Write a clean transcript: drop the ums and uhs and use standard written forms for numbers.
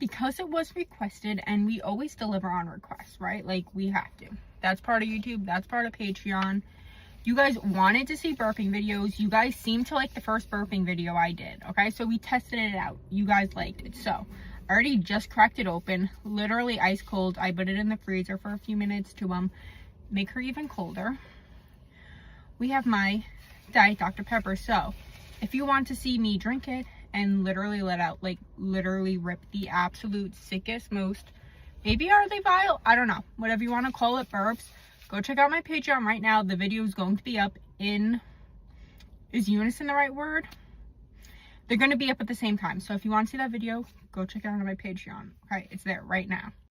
because it was requested, and we always deliver on request, right? Like, we have to. That's part of YouTube. That's part of Patreon. You guys wanted to see burping videos. You guys seemed to like the first burping video I did, okay? So we tested it out. You guys liked it. So I already just cracked it open, literally ice cold. I put it in the freezer for a few minutes to make her even colder. We have my Diet Dr. Pepper. So if you want to see me drink it and literally let out, like literally rip the absolute sickest, most, maybe early vile, I don't know, whatever you want to call it, burps, go check out my Patreon right now. The video is going to be up in, is unison the right word? They're going to be up at the same time. So if you want to see that video, go check it out on my Patreon. Okay, it's there right now.